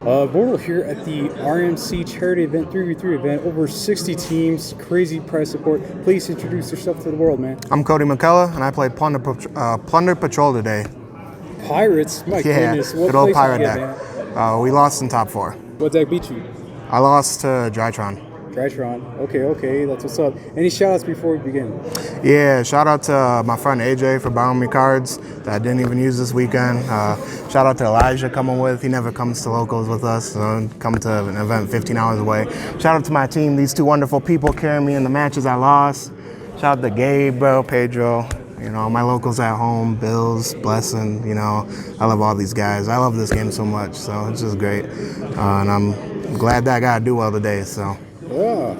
BORTLE here at the RMC charity event, 3v3 event, over 60 teams, crazy prize support. Please introduce yourself to the world, man. I'm Cody Makela, and I played Plunder Patrol today. Pirates? My goodness. What good old place pirate did you deck. get, We lost in top 4. What deck beat you? I lost to Drytron. Drytron. Okay, that's what's up. Any shout-outs before we begin? Yeah, shout out to my friend AJ for borrowing me cards that I didn't even use this weekend. Shout out to Elijah coming with. He never comes to locals with us, so come to an event 15 hours away. Shout out to my team, these 2 wonderful people carrying me in the matches I lost. Shout out to Gabe, bro, Pedro, you know, my locals at home, Bills, Blessing, you know, I love all these guys. I love this game so much, so it's just great. And I'm glad that I got to do well today, so. Yeah,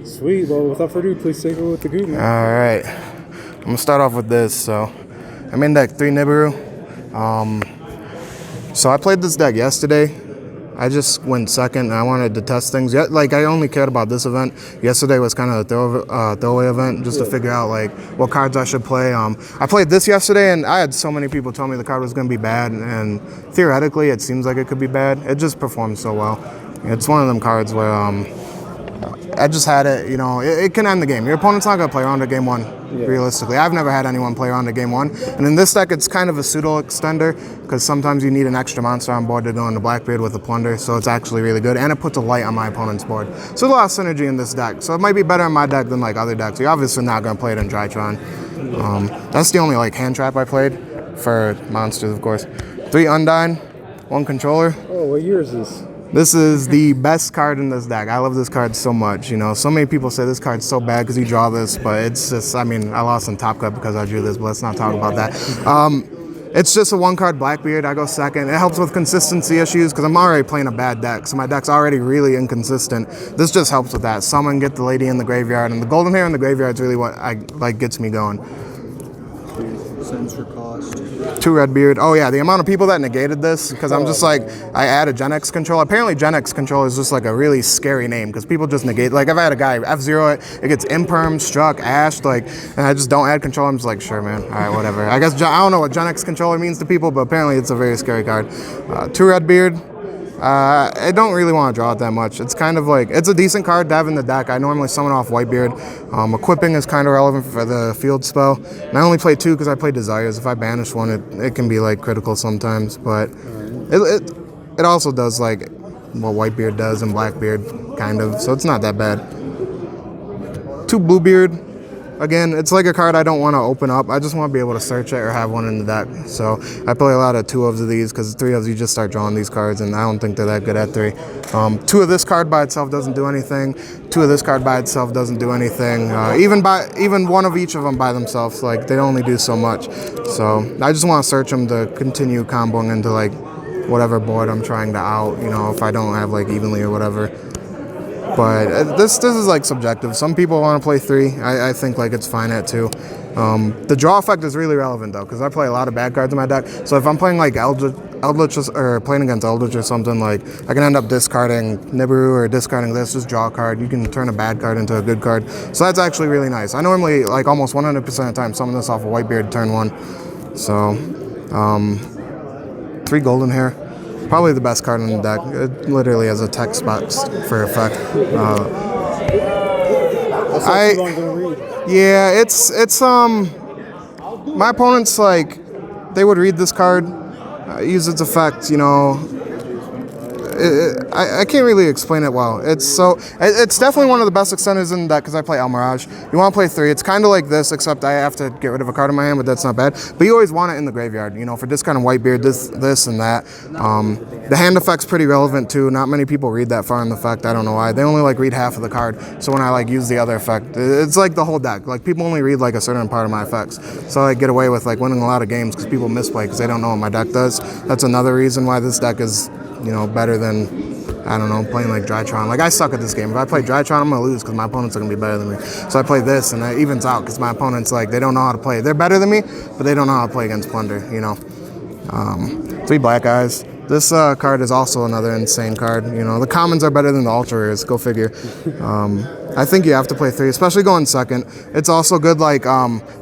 sweet. Well, without further ado, please take it with the group, man. All right, I'm gonna start off with this. So I'm in deck 3 Nibiru. So I played this deck yesterday. I just went second and I wanted to test things. Like, I only cared about this event. Yesterday was kind of a throwaway event just to figure out like what cards I should play. I played this yesterday and I had so many people tell me the card was gonna be bad, and theoretically it seems like it could be bad. It just performed so well. It's one of them cards where I just had it, you know, it can end the game. Your opponent's not going to play around to game 1, realistically. I've never had anyone play around to game 1. And in this deck, it's kind of a pseudo-extender, because sometimes you need an extra monster on board to go into Blackbeard with a Plunder, so it's actually really good. And it puts a light on my opponent's board. So there's a lot of synergy in this deck. So it might be better in my deck than like other decks. You're obviously not going to play it in Drytron. That's the only like hand trap I played for monsters, of course. 3 Undyne, 1 controller. Oh, what year is this? This is the best card in this deck. I love this card so much. You know, so many people say this card's so bad because you draw this, but it's just, I mean, I lost in Top Cut because I drew this, but let's not talk about that. It's just a 1-card Blackbeard. I go second. It helps with consistency issues because I'm already playing a bad deck, so my deck's already really inconsistent. This just helps with that. Summon, get the lady in the graveyard, and the golden hair in the graveyard is really what gets me going. Cents for cost. 2 Redbeard. Oh yeah, the amount of people that negated this, because I'm just like, I added Gen X control. Apparently Gen X control is just like a really scary name because people just negate. Like, I've had a guy F0 it gets imperm, struck, ashed, like, and I just don't add control. I'm just like, sure, man. All right, whatever. I guess I don't know what Gen X controller means to people, but apparently it's a very scary card. 2 Redbeard. I don't really want to draw it that much. It's kind of like, it's a decent card to have in the deck. I normally summon off Whitebeard. Equipping is kind of relevant for the field spell. And I only play 2 because I play Desires. If I banish 1, it can be like critical sometimes, but it also does like what Whitebeard does and Blackbeard, kind of, so it's not that bad. 2 Bluebeard. Again, it's like a card I don't want to open up. I just want to be able to search it or have 1 in the deck. So I play a lot of 2-ofs of these because 3-ofs you just start drawing these cards, and I don't think they're that good at 3. 2 of this card by itself doesn't do anything. 2 of this card by itself doesn't do anything. Even 1 of each of them by themselves, like, they only do so much. So I just want to search them to continue comboing into like whatever board I'm trying to out. You know, if I don't have like evenly or whatever. But this is like subjective. Some people want to play 3. I think like it's fine at 2. The draw effect is really relevant though, because I play a lot of bad cards in my deck. So if I'm playing like Eldritch or playing against Eldritch or something, like I can end up discarding Nibiru or discarding this, just draw a card. You can turn a bad card into a good card. So that's actually really nice. I normally like almost 100% of the time summon this off of Whitebeard turn 1. So 3 Golden Hair. Probably the best card in the deck. It literally has a text box for effect. Yeah, it's my opponents, like, they would read this card, use its effect, you know. I can't really explain it well. It's definitely one of the best extenders in the deck because I play El Mirage. You want to play 3. It's kind of like this, except I have to get rid of a card in my hand, but that's not bad. But you always want it in the graveyard, you know, for this kind of Whitebeard, this and that. The hand effect's pretty relevant too. Not many people read that far in the effect. I don't know why. They only like read half of the card. So when I like use the other effect, it's like the whole deck. Like, people only read like a certain part of my effects. So I get away with like winning a lot of games because people misplay because they don't know what my deck does. That's another reason why this deck is, you know, better than, I don't know, playing like Drytron. Like, I suck at this game. If I play Drytron, I'm going to lose because my opponents are going to be better than me. So I play this, and it evens out because my opponents, like, they don't know how to play. They're better than me, but they don't know how to play against Plunder, you know. 3 Black Eyes. This card is also another insane card. You know, the commons are better than the ultra rares. Go figure. I think you have to play 3, especially going second. It's also good, like,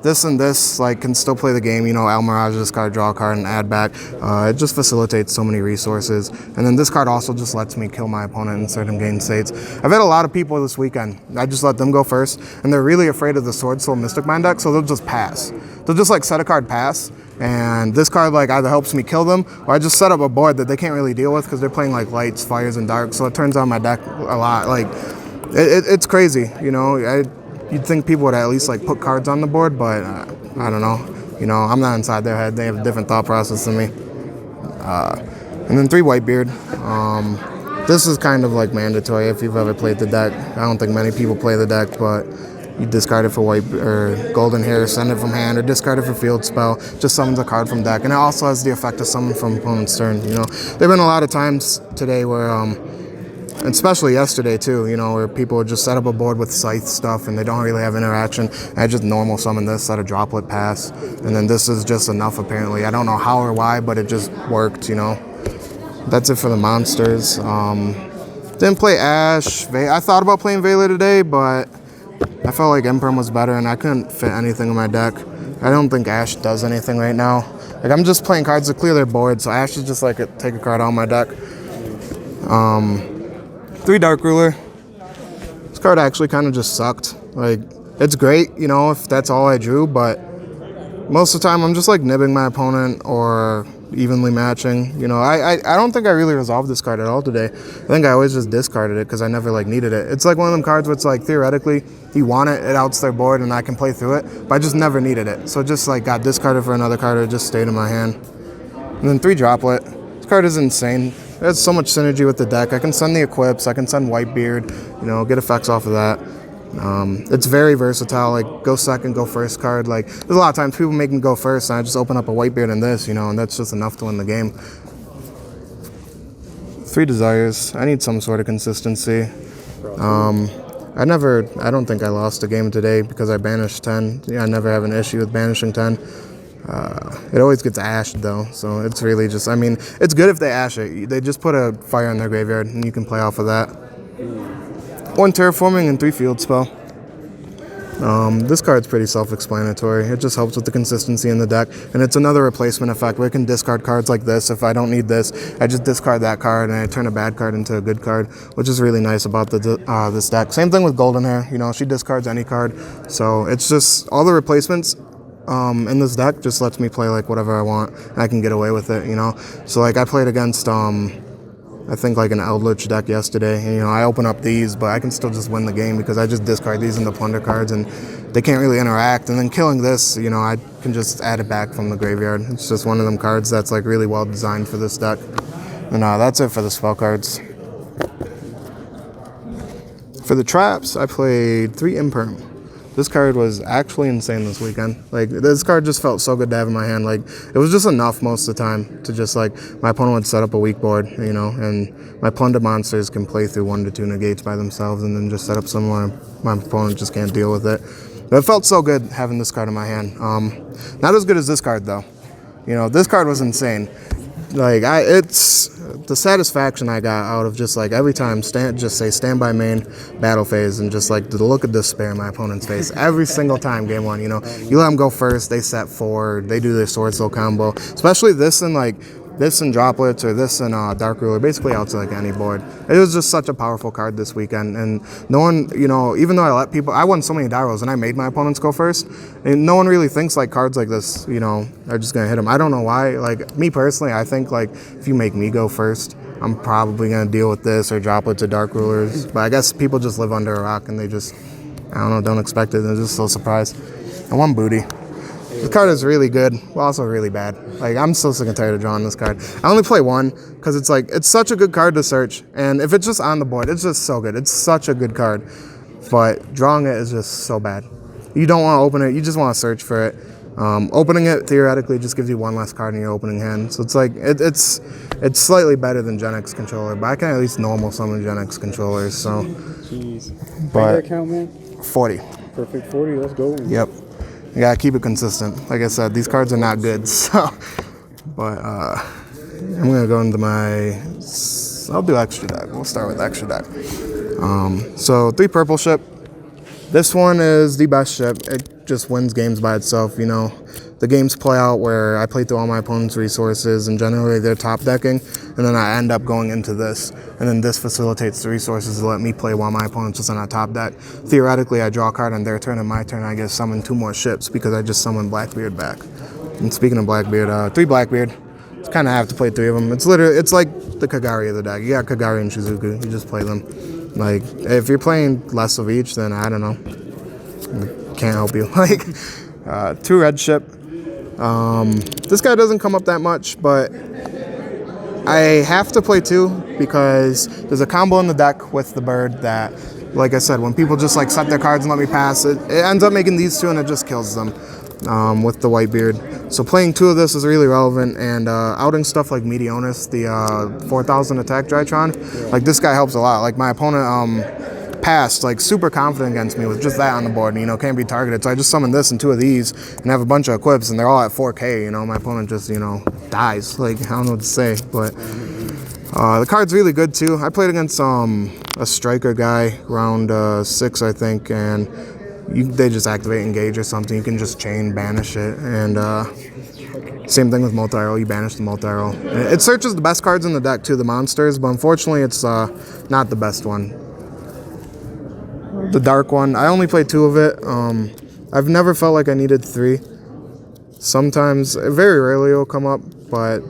this and this, like, can still play the game. You know, El Mirage, this card, draw a card, and add back. It just facilitates so many resources. And then this card also just lets me kill my opponent in certain game states. I've had a lot of people this weekend. I just let them go first, and they're really afraid of the Sword Soul Mystic Mind deck, so they'll just pass. They'll just, like, set a card pass, and this card, like, either helps me kill them, or I just set up a board that they can't really deal with because they're playing, like, lights, fires, and darks, so it turns on my deck a lot. Like, it's crazy, you know. You'd think people would at least, like, put cards on the board, but I don't know. You know, I'm not inside their head. They have a different thought process than me. And then 3 Whitebeard. This is kind of like mandatory if you've ever played the deck. I don't think many people play the deck, but you discard it for white or golden hair, send it from hand, or discard it for field spell. Just summons a card from deck, and it also has the effect of summon from opponent's turn. You know, there've been a lot of times today where, and especially yesterday too, you know, where people would just set up a board with scythe stuff and they don't really have interaction. I just normal summon this, set a droplet pass, and then this is just enough apparently. I don't know how or why, but it just worked, you know. That's it for the monsters. Didn't play Ash. I thought about playing Vela today, but I felt like Imperm was better and I couldn't fit anything in my deck. I don't think Ash does anything right now. Like, I'm just playing cards to clear their board, so Ash is just like take a card out of my deck. 3 Dark Ruler. This card actually kind of just sucked. Like, it's great, you know, if that's all I drew, but most of the time I'm just like nibbing my opponent or evenly matching. You know, I don't think I really resolved this card at all today. I think I always just discarded it because I never like needed it. It's like one of them cards where it's like theoretically you want it, it outs their board and I can play through it, but I just never needed it. So it just like got discarded for another card or just stayed in my hand. And then 3 Droplet. This card is insane. It has so much synergy with the deck. I can send the Equips, I can send Whitebeard, you know, get effects off of that. It's very versatile, like go second, go first card. Like, there's a lot of times people make me go first and I just open up a Whitebeard and this, you know, and that's just enough to win the game. 3 Desires. I need some sort of consistency. I don't think I lost a game today because I banished 10. Yeah, I never have an issue with banishing 10. It always gets ashed though, so it's really just, I mean, it's good if they ash it. They just put a fire in their graveyard and you can play off of that. 1 Terraforming and 3 Field Spell. This card's pretty self-explanatory. It just helps with the consistency in the deck, and it's another replacement effect where I can discard cards like this. If I don't need this, I just discard that card and I turn a bad card into a good card, which is really nice about this deck. Same thing with Golden Hair. You know, she discards any card, so it's just all the replacements in this deck just lets me play like whatever I want, and I can get away with it. You know, so like I played against I think like an Eldritch deck yesterday, and you know, I open up these, but I can still just win the game because I just discard these into Plunder cards and they can't really interact. And then killing this, you know, I can just add it back from the graveyard. It's just one of them cards that's like really well designed for this deck. And that's it for the spell cards. For the traps, I played 3 Imperm. This card was actually insane this weekend. Like, this card just felt so good to have in my hand. Like, it was just enough most of the time to just, like, my opponent would set up a weak board, you know, and my Plunder monsters can play through 1 to 2 negates by themselves and then just set up somewhere my opponent just can't deal with it. But it felt so good having this card in my hand. Not as good as this card, though. You know, this card was insane. Like, it's the satisfaction I got out of just like every time just say stand by main, battle phase, and just like the look of despair in my opponent's face every single time game 1. You know, you let them go first, they set forward, they do their sword soul combo, especially this and like this and droplets or this and Dark Ruler, basically out to like any board. It was just such a powerful card this weekend, and no one, you know, even though I won so many die rolls and I made my opponents go first, and no one really thinks like cards like this, you know, are just gonna hit them. I don't know why. Like, me personally, I think like if you make me go first, I'm probably gonna deal with this or droplets or Dark Rulers. But I guess people just live under a rock and they just, I don't know, don't expect it. They're just so surprised. I won Booty. This card is really good, but also really bad. Like, I'm so sick and tired of drawing this card. I only play 1 because it's like, it's such a good card to search. And if it's just on the board, it's just so good. It's such a good card. But drawing it is just so bad. You don't want to open it. You just want to search for it. Opening it, theoretically, just gives you 1 less card in your opening hand. So it's like, it's slightly better than Gen X controller, but I can at least normal summon Gen X controllers, so. Jeez. But count, man? 40. Perfect 40, let's go. Yep. You gotta keep it consistent. Like I said, these cards are not good, so. But I'm gonna go into I'll do extra deck. We'll start with extra deck. So 3 Purple Ship. This one is the best ship. It just wins games by itself, you know. The games play out where I play through all my opponent's resources, and generally they're top decking, and then I end up going into this, and then this facilitates the resources to let me play while my opponent's just on a top deck. Theoretically, I draw a card on their turn, and my turn I get to summon 2 more ships because I just summoned Blackbeard back. And speaking of Blackbeard, 3 Blackbeard. Just kind of have to play 3 of them. It's literally, it's like the Kagari of the deck. You got Kagari and Shizuku. You just play them. Like, if you're playing less of each, then I don't know. Can't help you. Like, 2 red ship. This guy doesn't come up that much, but I have to play 2 because there's a combo in the deck with the bird that, like I said, when people just like set their cards and let me pass, it ends up making these 2 and it just kills them with the Whitebeard. So playing 2 of this is really relevant, and outing stuff like Meteonis, the 4000 attack Drytron, like this guy helps a lot. Like my opponent passed like super confident against me with just that on the board, and, you know, can't be targeted. So I just summon this and 2 of these and have a bunch of equips, and they're all at 4K. You know, my opponent just, you know, dies. Like, I don't know what to say, but the card's really good too. I played against a striker guy round 6, I think, and they just activate engage or something. You can just chain banish it, and same thing with multi-roll. You banish the multi-roll. It searches the best cards in the deck too, the monsters, but unfortunately it's not the best one. The dark one, I only played 2 of it. I've never felt like I needed 3. Sometimes, very rarely it'll come up, but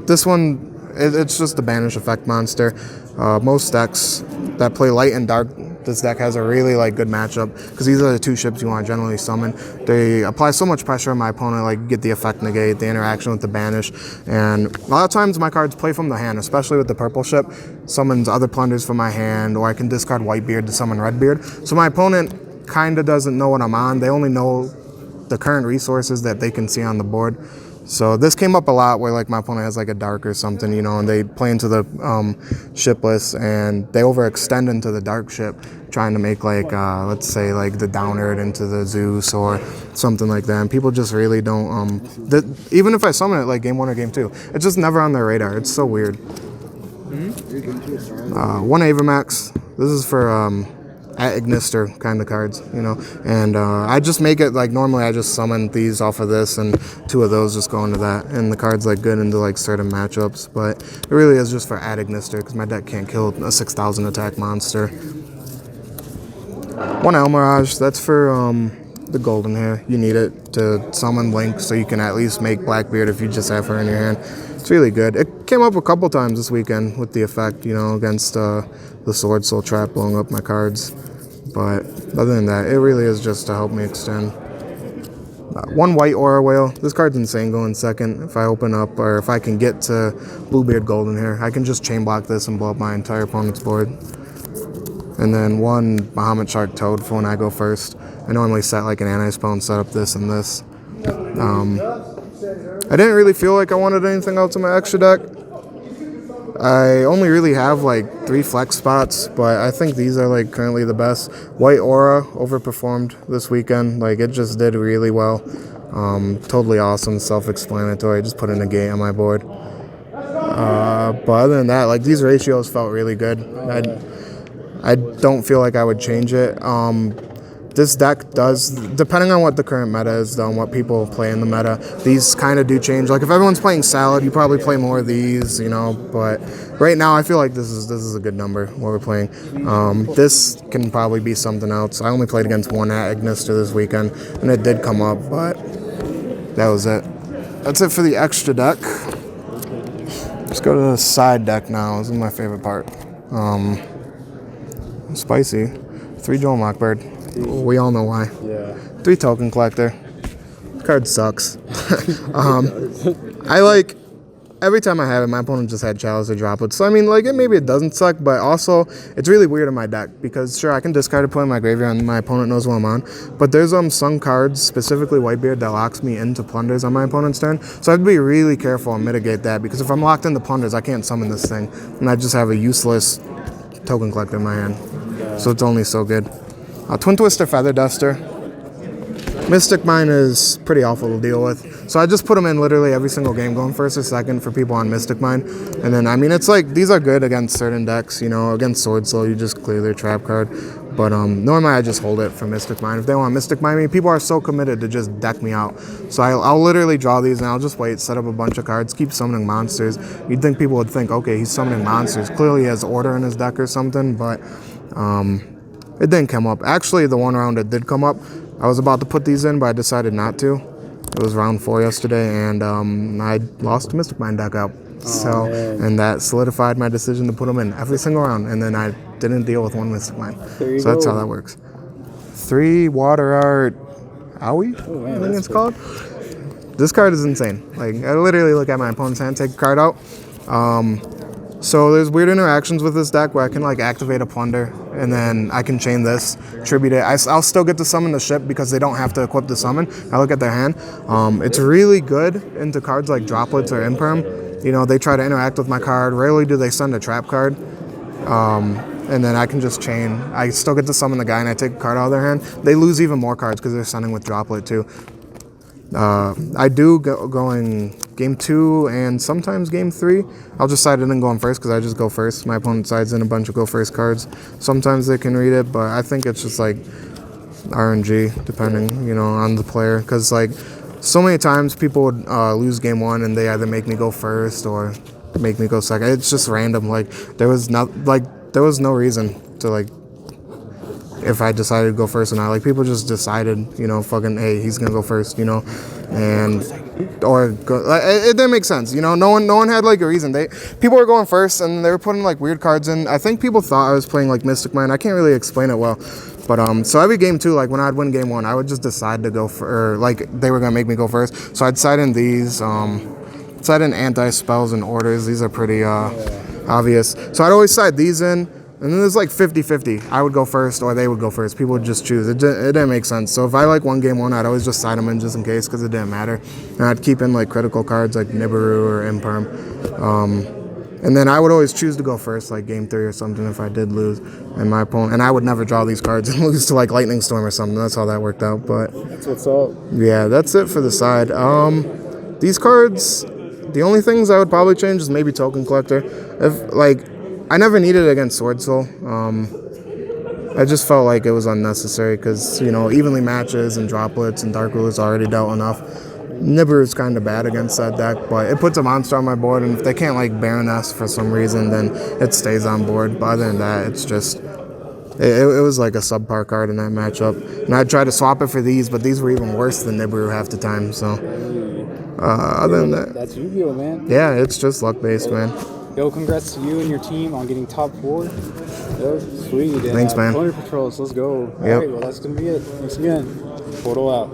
this one, it's just a banish effect monster. Most decks that play light and dark, this deck has a really like good matchup because these are the 2 ships you want to generally summon. They apply so much pressure on my opponent, like get the effect negate, the interaction with the banish, and a lot of times my cards play from the hand, especially with the purple ship, summons other plunders from my hand, or I can discard Whitebeard to summon Redbeard. So my opponent kind of doesn't know what I'm on. They only know the current resources that they can see on the board. So this came up a lot where like my opponent has like a dark or something, you know, and they play into the ship list and they overextend into the dark ship, trying to make like, let's say like the Downer into the Zeus or something like that. And people just really don't, even if I summon it like game 1 or game 2, it's just never on their radar. It's so weird. 1 Avamax. This is for at Ignister kind of cards, you know, and I just make it like normally I just summon these off of this and 2 of those just go into that, and the card's like good into like certain matchups, but it really is just for at Ignister because my deck can't kill a 6000 attack monster. 1 Elmirage, that's for the golden hair. You need it to summon Link so you can at least make Blackbeard if you just have her in your hand. It's really good. It came up a couple times this weekend with the effect, you know, against the Sword Soul Trap blowing up my cards. But other than that, it really is just to help me extend. 1 White Aura Whale. This card's insane going second. If I open up, or if I can get to Bluebeard Golden Hair, I can just chain block this and blow up my entire opponent's board. And then 1 Bahamut Shark Toad for when I go first. I normally set like an anti-spell and set up this and this. I didn't really feel like I wanted anything else in my extra deck. I only really have like 3 flex spots, but I think these are like currently the best. White Aura overperformed this weekend. Like it just did really well. Totally awesome, self-explanatory. Just put a negate on my board. But other than that, like these ratios felt really good. I don't feel like I would change it. This deck does, depending on what the current meta is, though, and what people play in the meta, these kind of do change. Like if everyone's playing Salad, you probably play more of these, you know. But right now, I feel like this is a good number what we're playing. This can probably be something else. I only played against 1 at Ignister this weekend, and it did come up, but that was it. That's it for the extra deck. Let's go to the side deck now. This is my favorite part. Spicy. 3 Joel Mockbird. We all know why. Yeah. 3 Token Collector. Card sucks. I like, every time I have it, my opponent just had Chalice or Droplets. So I mean, like, maybe it doesn't suck, but also it's really weird in my deck because sure, I can discard a put in my graveyard and my opponent knows what I'm on, but there's some cards, specifically Whitebeard, that locks me into Plunders on my opponent's turn. So I have to be really careful and mitigate that because if I'm locked into Plunders, I can't summon this thing, and I just have a useless Token Collector in my hand. So it's only so good. Twin Twister Feather Duster. Mystic Mine is pretty awful to deal with. So I just put them in literally every single game, going first or second for people on Mystic Mine. And then, I mean, it's like, these are good against certain decks, you know, against Sword Soul, you just clear their trap card. But normally I just hold it for Mystic Mine. If they want Mystic Mine me, people are so committed to just deck me out. So I'll literally draw these and I'll just wait, set up a bunch of cards, keep summoning monsters. You'd think people would think, okay, he's summoning monsters. Clearly he has order in his deck or something, but it didn't come up. Actually, the one round it did come up. I was about to put these in, but I decided not to. It was round 4 yesterday, and I lost a Mystic Mine deck out. So, and that solidified my decision to put them in every single round, and then I didn't deal with one Mystic Mine. So that's how that works. 3 Water Art Owie, I think it's called. This card is insane. Like, I literally look at my opponent's hand, take a card out. So there's weird interactions with this deck where I can like activate a Plunder, and then I can chain this, tribute it. I'll still get to summon the ship because they don't have to equip the summon. I look at their hand. It's really good into cards like Droplets or Imperm. You know, they try to interact with my card. Rarely do they send a trap card. And then I can just chain. I still get to summon the guy and I take a card out of their hand. They lose even more cards because they're sending with Droplet too. I do going game 2 and sometimes game 3. I'll just side in and go in first because I just go first. My opponent sides in a bunch of go first cards. Sometimes they can read it, but I think it's just like RNG depending, you know, on the player. Because like so many times people would lose game 1 and they either make me go first or make me go second. It's just random. Like there was no reason to like if I decided to go first or not. Like people just decided, you know, fucking hey, he's gonna go first, you know, and or go, like, it didn't make sense, you know. No one had like a reason. People were going first and they were putting like weird cards in. I think people thought I was playing like Mystic Mine. I can't really explain it well. But so every game 2, like when I'd win game 1, I would just decide to go for, or like they were gonna make me go first. So I'd side in these, side in anti-spells and orders. These are pretty obvious. So I'd always side these in, and then there's like 50-50. I would go first or they would go first. People would just choose. It didn't make sense. So if I like won game 1, I'd always just side them in just in case because it didn't matter. And I'd keep in like critical cards like Nibiru or Imperm. And then I would always choose to go first, like game 3 or something if I did lose. And my opponent, and I would never draw these cards and lose to like Lightning Storm or something. That's how that worked out. But that's what's up. Yeah, that's it for the side. These cards, the only things I would probably change is maybe Token Collector. If like, I never needed it against Sword Soul. I just felt like it was unnecessary because, you know, evenly matches and Droplets and Dark Rulers already dealt enough. Nibiru is kind of bad against that deck, but it puts a monster on my board, and if they can't like Baroness for some reason, then it stays on board. But other than that, it's just it was like a subpar card in that matchup. And I tried to swap it for these, but these were even worse than Nibiru half the time. So other than that, that's Yugioh, man. Yeah, it's just luck based, man. Yo, congrats to you and your team on getting top 4. Yo, sweet. Thanks, man. Plunder Patrols, let's go. Yep. All right, well, that's going to be it. Thanks again. Portal out.